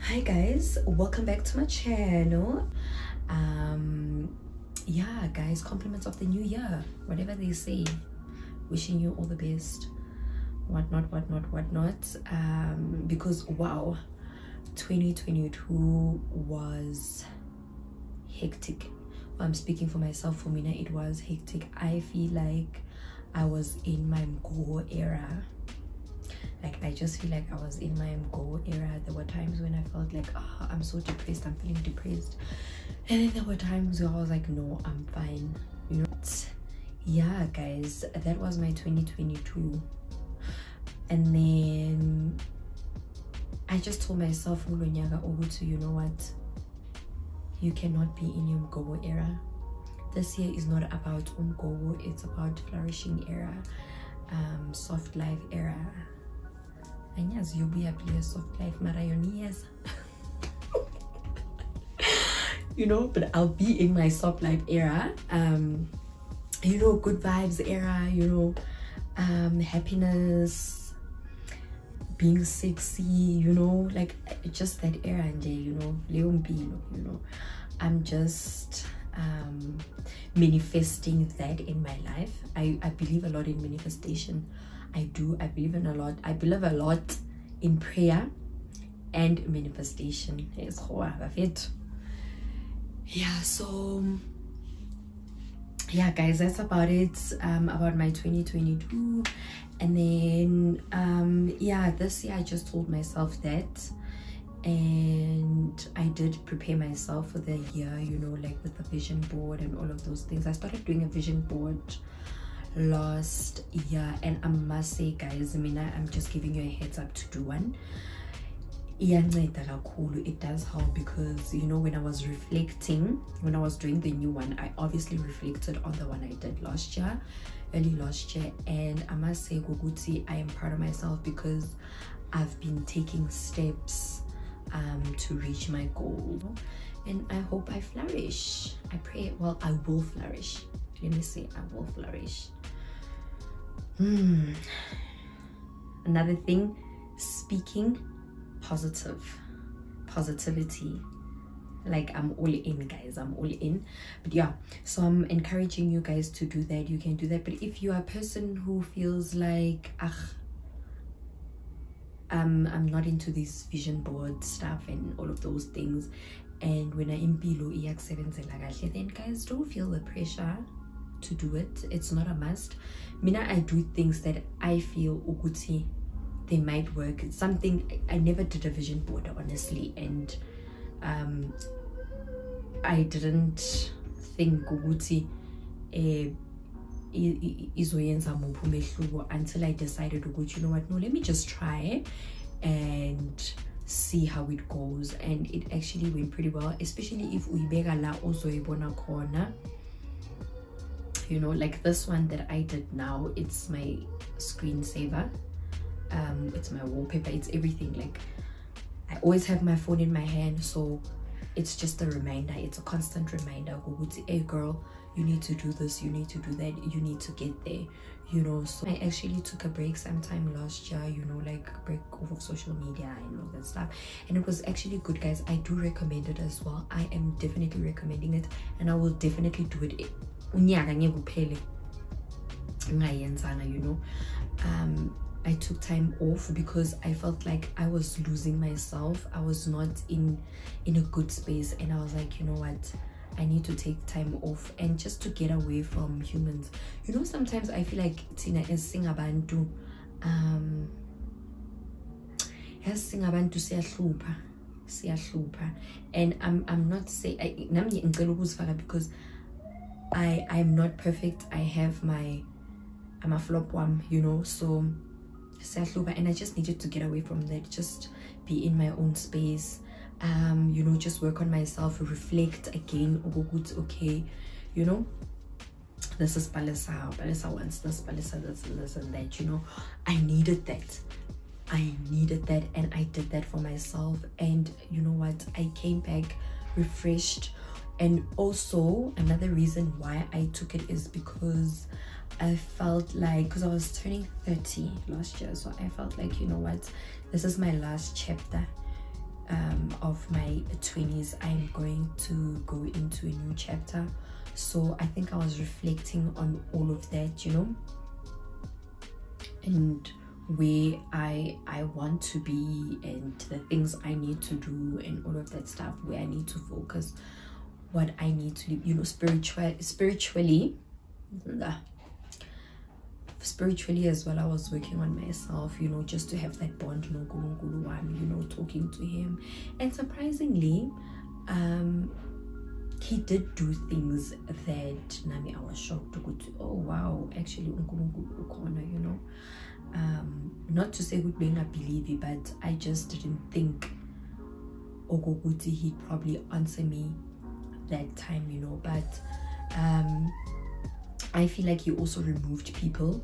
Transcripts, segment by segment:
Hi guys, welcome back to my channel. Yeah guys, compliments of the new year, whatever they say, wishing you all the best, whatnot. Because wow, 2022 was hectic. I'm speaking for myself. For me, it was hectic. I feel like I was in my Mgo era. Like, I just feel like I was in my Mgo era. There were times when I felt like, I'm so depressed, I'm feeling depressed. And then there were times where I was like, no, I'm fine. You know? Yeah, guys, that was my 2022. And then I just told myself, you know what? You cannot be in your Mgo era. This year is not about Mgo, it's about flourishing era, soft life era. And yes, you'll be a soft life Marayonias. You know, but I'll be in my soft life era. You know, good vibes era, you know, happiness, being sexy, you know, like just that era. And you know, you know, I'm just manifesting that in my life. I believe a lot in manifestation. I believe in a lot. I believe a lot in prayer and manifestation. Yeah, so yeah guys, that's about it about my 2022. And then yeah, this year I just told myself that, and I did prepare myself for the year, you know, like with the vision board and all of those things. I started doing a vision board last year, and I must say guys, I mean, I'm just giving you a heads up to do one. It does help, because you know, when I was reflecting, when I was doing the new one, I obviously reflected on the one I did last year, early last year, and I must say, Guguti, I am proud of myself because I've been taking steps to reach my goal, and I hope I flourish. I pray, well, I will flourish. Let me say, I will flourish. Another thing, speaking positivity. Like, I'm all in guys, I'm all in. But yeah, so I'm encouraging you guys to do that. You can do that. But if you are a person who feels like, I'm not into this vision board stuff and all of those things, and when I'm below EX7, then guys, don't feel the pressure to do it. It's not a must. Mina, I do things that I feel Uguti, they might work. It's something I never did a vision board, honestly, and I didn't think Uguti until I decided, you know what, no, let me just try and see how it goes. And it actually went pretty well, especially if we la also ibona corner. You know, like this one that I did now, it's my screensaver, it's my wallpaper, it's everything. Like, I always have my phone in my hand, so it's just a reminder, it's a constant reminder. Hey girl, you need to do this, you need to do that, you need to get there, you know. So I actually took a break sometime last year, you know, like break off of social media and all that stuff, and it was actually good guys. I do recommend it as well. I am definitely recommending it, and I will definitely do it. You know, I took time off because I felt like I was losing myself. I was not in a good space, and I was like, you know what, I need to take time off and just to get away from humans. You know, sometimes I feel like Tina is singabantu siyahlupa, and I'm not saying because I'm not perfect. I have I'm a flop one, you know, so and I just needed to get away from that, just be in my own space, you know, just work on myself, reflect again. Okay, you know, this is Palisa wants this, Palisa this and that, you know. I needed that, and I did that for myself. And you know what, I came back refreshed. And also another reason why I took it is because I felt like, because I was turning 30 last year, so I felt like, you know what, this is my last chapter of my 20s, I'm going to go into a new chapter. So I think I was reflecting on all of that, you know, and where I want to be and the things I need to do and all of that stuff, where I need to focus, what I need to do, you know, spiritually as well. I was working on myself, you know, just to have that bond, you know, talking to him. And surprisingly, he did do things that Nami, I was shocked to go to, oh wow, actually you know. Not to say good being a believer, but I just didn't think Ogoguti he'd probably answer me that time, you know. But I feel like he also removed people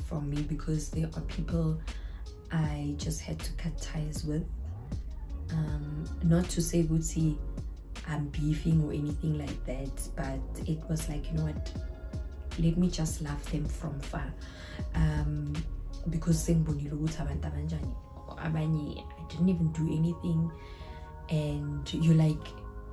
from me, because there are people I just had to cut ties with. Not to say Guti I'm beefing or anything like that, but it was like, you know what, let me just love them from far, because I didn't even do anything, and you're like,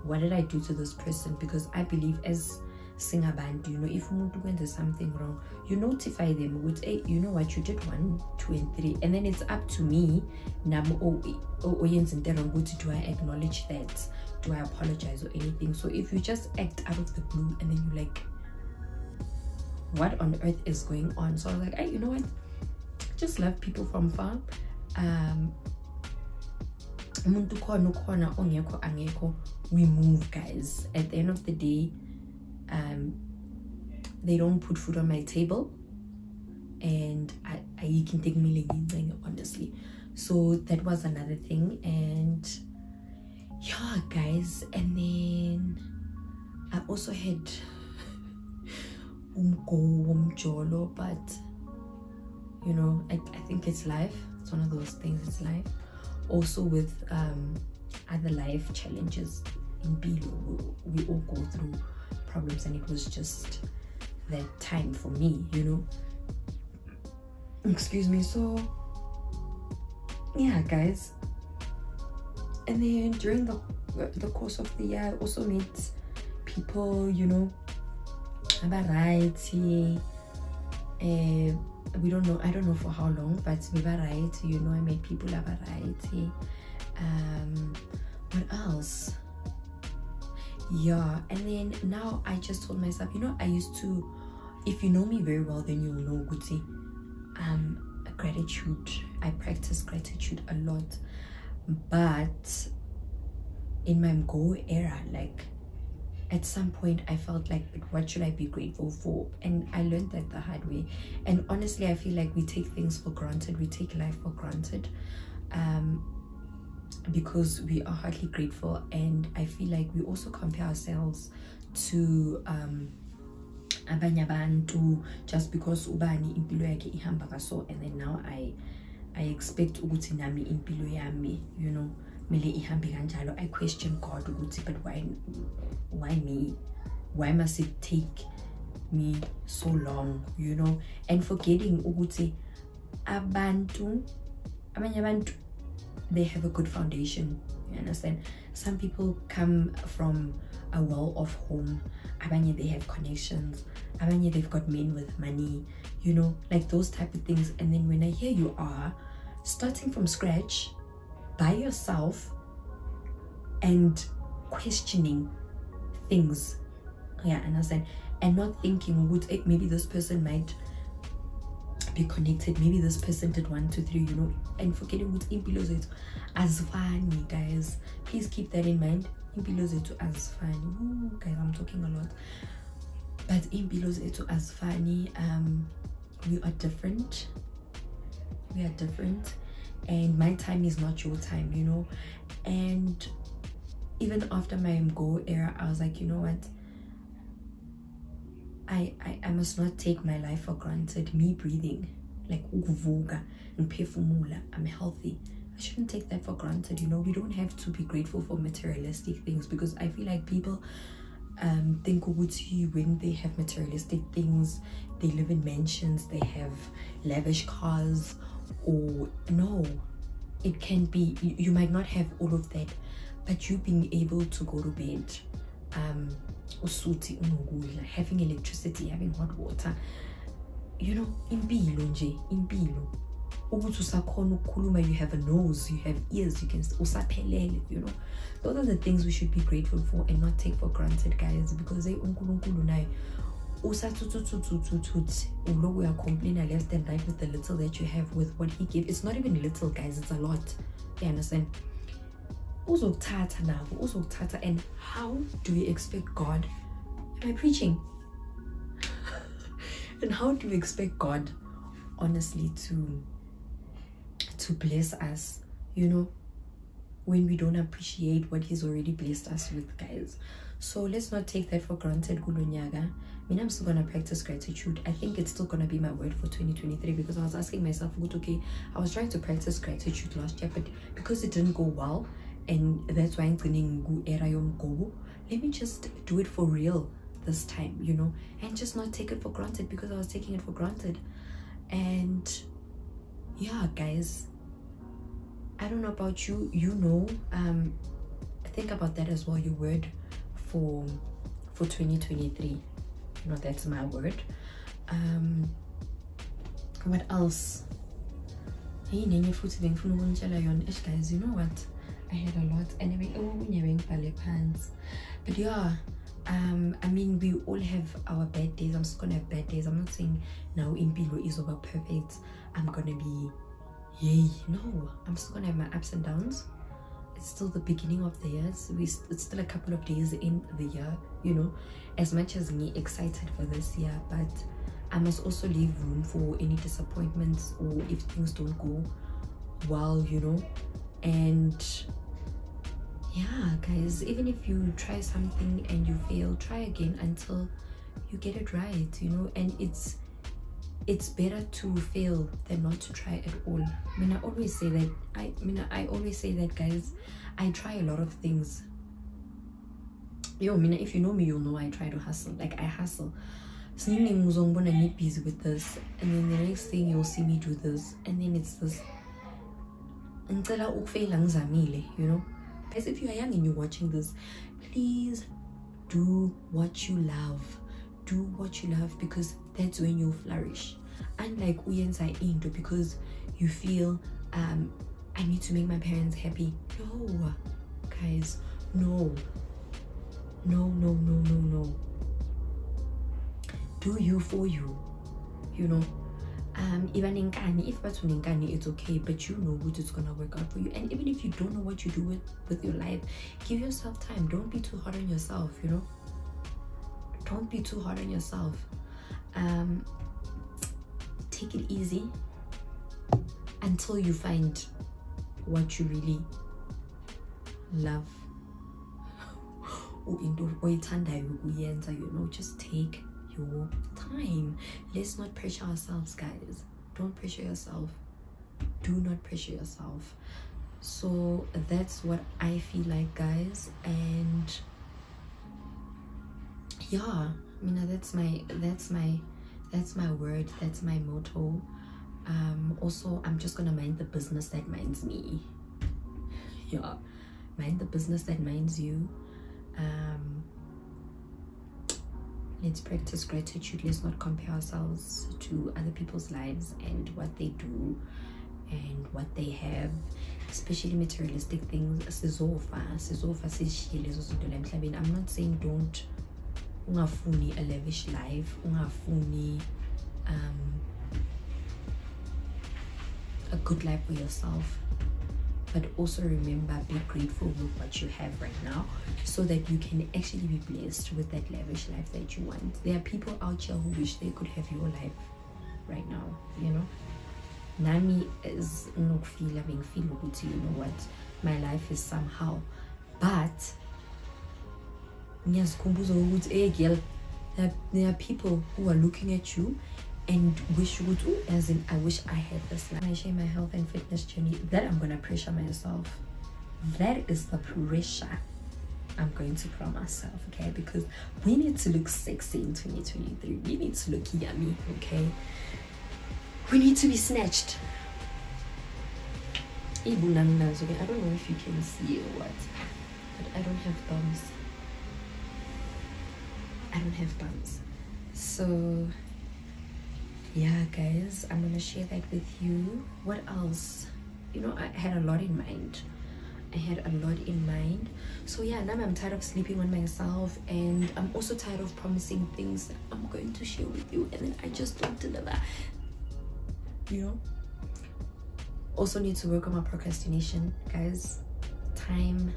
what did I do to this person? Because I believe as singer band, you know, if there's something wrong, you notify them with, hey, you know what, you did 1, 2 and 3, and then it's up to me now. Do I acknowledge that? Do I apologize or anything? So if you just act out of the blue and then you're like, what on earth is going on? So I was like, hey, you know what, just love people from far. We move, guys. At the end of the day, they don't put food on my table, and I can take me honestly. So that was another thing. And yeah, guys, and then I also had umjolo, but you know, I think it's life. It's one of those things, it's life. Also with other life challenges in Bilo, we all go through problems, and it was just that time for me, you know. Excuse me. So yeah, guys, and then during the course of the year, I also met people, you know, variety. We don't know, I don't know for how long, but variety, you know, I met people variety. What else? Yeah, and then now I just told myself, you know, I used to, if you know me very well, then you'll know, Guti, gratitude, I practice gratitude a lot. But in my Go era, like at some point I felt like, what should I be grateful for? And I learned that the hard way. And honestly, I feel like we take things for granted, we take life for granted, because we are hardly grateful. And I feel like we also compare ourselves to abanye abantu, just because ubani impilo yakhe ihamba kaso, and then now I expect ukuthi nami impilo yami, you know, mele ihambe kanjalo. I question God ukuthi, but why me? Why must it take me so long, you know? And forgetting ukuthi abanye abantu, they have a good foundation, you understand? Some people come from a well-off home, abanye they have connections, abanye they've got men with money, you know, like those type of things. And then when I hear you are starting from scratch by yourself and questioning things, yeah, understand, and not thinking, would maybe this person might be connected, maybe this person did 1, 2, 3, you know, and forgetting what impilo zethu azifani, guys. Please keep that in mind. Impilo zethu azifani. Guys, I'm talking a lot, but impilo zethu azifani. We are different. We are different, and my time is not your time, you know. And even after my Go era, I was like, you know what, I must not take my life for granted. Me breathing, like ukuvuka and phefumula, I'm healthy. I shouldn't take that for granted, you know. We don't have to be grateful for materialistic things, because I feel like people think when they have materialistic things, they live in mansions, they have lavish cars, or no, it can be, you might not have all of that, but you being able to go to bed, usuthi unokudla, having electricity, having hot water, you know, impilo nje, impilo. Ukuthi usakhona ukukhuluma, you have a nose, you have ears, you can usaphelele, you know. Those are the things we should be grateful for and not take for granted, guys, because they unkulunkulu naye usathuthuthuthuthuthi uloku uyacomplaina left and right with the little that you have, with what he gave. It's not even little, guys, it's a lot. You understand? Uzokuthatha nabo, uzokuthatha. And how do we expect God? Am I preaching? And how do we expect God, honestly, to bless us, you know, when we don't appreciate what he's already blessed us with, guys? So let's not take that for granted. Kulonyaga, I'm still gonna practice gratitude. I think it's still gonna be my word for 2023, because I was asking myself, okay, I was trying to practice gratitude last year, but because it didn't go well, and that's why I'm going era yom go, let me just do it for real this time, you know, and just not take it for granted, because I was taking it for granted. And yeah, guys, I don't know about you, you know, think about that as well, your word for 2023, you know, that's my word. What else? Hey, guys, you know what, I had a lot, and but yeah, I mean, we all have our bad days. I'm just gonna have bad days. I'm not saying now impilo is over perfect, I'm gonna be yay, no, I'm still gonna have my ups and downs. It's still the beginning of the year, so it's still a couple of days in the year, you know, as much as me excited for this year, but I must also leave room for any disappointments, or if things don't go well, you know. And yeah, guys, even if you try something and you fail, try again until you get it right, you know. And it's better to fail than not to try at all. I mean, I always say that, I always say that, guys, I try a lot of things. Yo, Mina, if you know me, you'll know I try to hustle. Like, I hustle. So I'm gonna get busy with this, and then the next thing you'll see me do this, and then it's this, you know. Guys, if you are young and you're watching this, please do what you love. Do what you love, because that's when you'll flourish. Unlike uyenza into because you feel I need to make my parents happy. No, guys, no. Do you for you, you know. Even in Kani, if that's in Kani, it's okay, but you know what it's gonna work out for you. And even if you don't know what you do with your life, give yourself time. Don't be too hard on yourself, you know. Don't be too hard on yourself. Take it easy until you find what you really love. You know, just take your time. Let's not pressure ourselves, guys. Don't pressure yourself. Do not pressure yourself. So that's what I feel like, guys. And yeah, I mean, that's my word, that's my motto. Also, I'm just gonna mind the business that minds me. Yeah, mind the business that minds you. Let's practice gratitude. Let's not compare ourselves to other people's lives and what they do and what they have, especially materialistic things. I'm not saying don't ungafuni a lavish life, ungafuni a good life for yourself, but also remember, be grateful with what you have right now, so that you can actually be blessed with that lavish life that you want. There are people out here who wish they could have your life right now, you know. Nami is not feeling feel good, you know what, my life is somehow, but hey girl, there are people who are looking at you and wish you would, as in, I wish I had this life. I share my health and fitness journey, that I'm gonna pressure myself. That is the pressure I'm going to put on myself, okay? Because we need to look sexy in 2023. We need to look yummy, okay? We need to be snatched. I don't know if you can see or what, but I don't have bumps. I don't have bumps. So yeah guys, I'm gonna share that with you. What else? You know, I had a lot in mind. So yeah, now I'm tired of sleeping on myself, and I'm also tired of promising things that I'm going to share with you and then I just don't deliver, you know. Also need to work on my procrastination, guys. Time,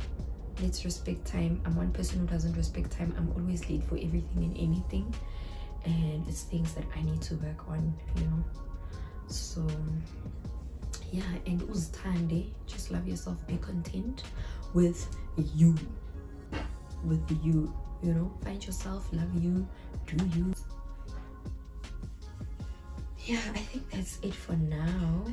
let's respect time. I'm one person who doesn't respect time. I'm always late for everything and anything, and it's things that I need to work on, you know. So yeah, and uzthande, just love yourself, be content with you, you know. Find yourself, love you, do you. Yeah, I think that's it for now.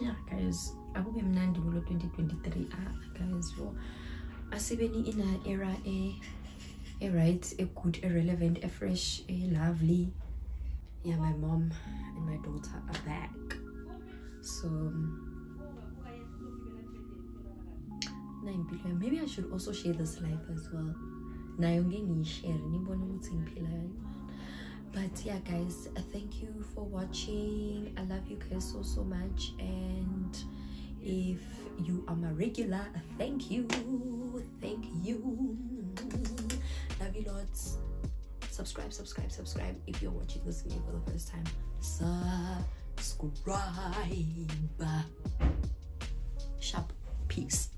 Yeah guys, I hope I'm not in 2023. Guys, asibeni in an era a right, a good, a relevant, a fresh, a lovely. Yeah, my mom and my daughter are back, so maybe I should also share this life as well. But yeah guys, thank you for watching. I love you guys so much, and if you are my regular, thank you. Love you lots. Subscribe if you're watching this video for the first time. Subscribe. Sharp. Peace.